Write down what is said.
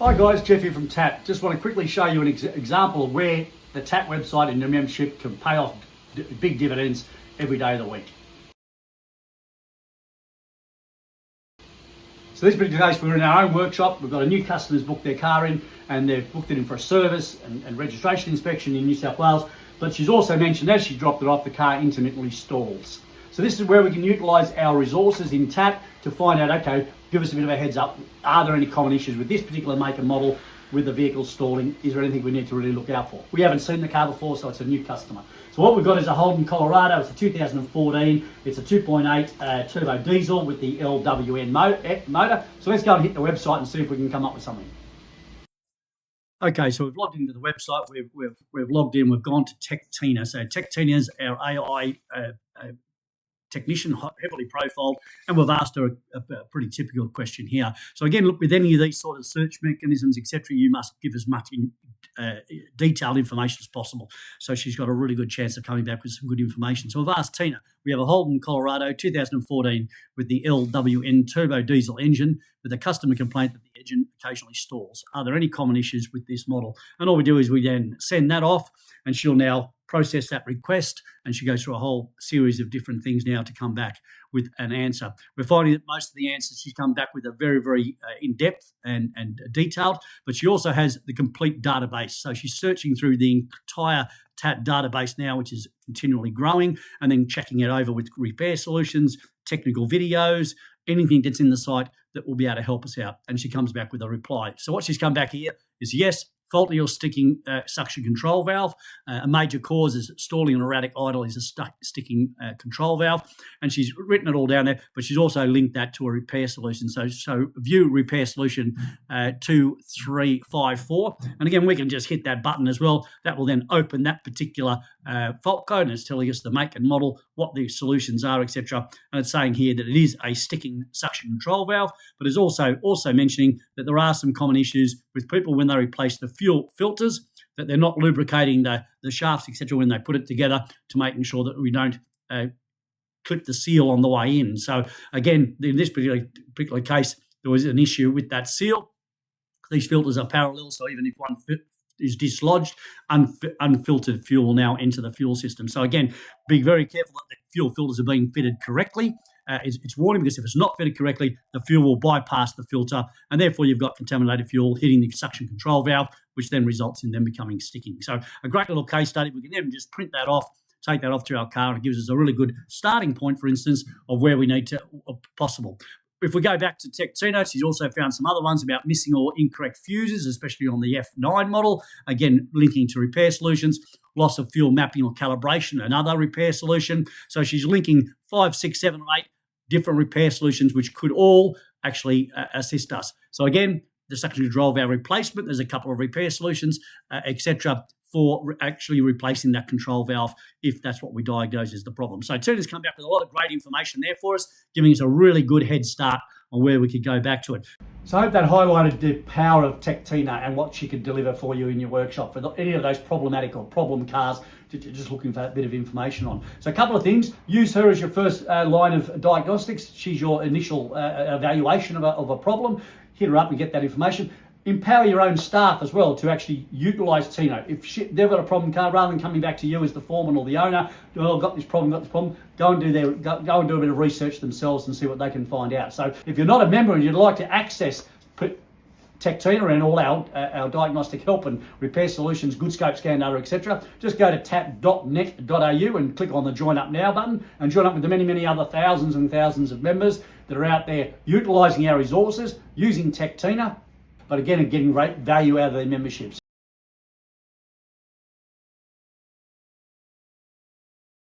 Hi guys, Jeff here from TAT. Just want to quickly show you an example of where the TAT website and the membership can pay off big dividends every day of the week. So this particular case, we're in our own workshop. We've got a new customer's booked their car in and they've booked it in for a service and registration inspection in New South Wales. But she's also mentioned as she dropped it off, the car intermittently stalls. So this is where we can utilise our resources in TAT to find out, okay, give us a bit of a heads up. Are there any common issues with this particular make and model with the vehicle stalling? Is there anything we need to really look out for? We haven't seen the car before, so it's a new customer. So what we've got is a Holden Colorado. It's a 2014. It's a 2.8 turbo diesel with the LWN motor. So let's go and hit the website and see if we can come up with something. Okay, so we've logged into the website. We've logged in. We've gone to Tech-Tina. So Tech-Tina is our AI technician, heavily profiled, and we've asked her a pretty typical question here. So again, look, with any of these sort of search mechanisms, etc., you must give as much detailed information as possible. So she's got a really good chance of coming back with some good information. So I've asked Tina, we have a Holden Colorado 2014 with the LWN turbo diesel engine with a customer complaint that the engine occasionally stalls. Are there any common issues with this model? And all we do is we then send that off and she'll now process that request, and she goes through a whole series of different things now to come back with an answer. We're finding that most of the answers she's come back with are very, very in-depth and detailed, but she also has the complete database. So she's searching through the entire TAT database now, which is continually growing, and then checking it over with repair solutions, technical videos, anything that's in the site that will be able to help us out. And she comes back with a reply. So what she's come back here is yes, faulty or sticking suction control valve. A major cause is stalling and erratic idle is a sticking control valve. And she's written it all down there, but she's also linked that to a repair solution. So view repair solution 2354. And again, we can just hit that button as well. That will then open that particular fault code, and it's telling us the make and model, what the solutions are, etc. And it's saying here that it is a sticking suction control valve, but it's also mentioning that there are some common issues with people when they replace the fuel filters, that they're not lubricating the shafts, etc., when they put it together, to making sure that we don't clip the seal on the way in. So again, in this particular case, there was an issue with that seal. These filters are parallel, so even if one is dislodged, unfiltered fuel will now enter the fuel system. So again, be very careful that the fuel filters are being fitted correctly. It's warning, because if it's not fitted correctly, the fuel will bypass the filter, and therefore you've got contaminated fuel hitting the suction control valve, which then results in them becoming sticking. So a great little case study. We can then just print that off, take that off to our car, and it gives us a really good starting point, for instance, of where we need to possible. If we go back to Tech-Tina, she's also found some other ones about missing or incorrect fuses, especially on the F9 model. Again, linking to repair solutions, loss of fuel mapping or calibration, another repair solution. So she's linking 5, 6, 7, or 8 different repair solutions, which could all actually assist us. So again, the suction control valve replacement, there's a couple of repair solutions, etc., for actually replacing that control valve if that's what we diagnose as the problem. So Tina's come back with a lot of great information there for us, giving us a really good head start on where we could go back to it. So I hope that highlighted the power of Tech-Tina and what she could deliver for you in your workshop for any of those problematic or problem cars that you're just looking for a bit of information on. So a couple of things: use her as your first line of diagnostics. She's your initial evaluation of a problem. Hit her up and get that information. Empower your own staff as well to actually utilise Tina. If they've got a problem car, rather than coming back to you as the foreman or the owner, oh, I've got this problem, go and do a bit of research themselves and see what they can find out. So if you're not a member and you'd like to access Tech-Tina and all our diagnostic help and repair solutions, good scope scan data, etc., just go to tat.net.au and click on the Join Up Now button and join up with the many, many other thousands and thousands of members that are out there utilising our resources, using Tech-Tina, but again, getting great value out of their memberships.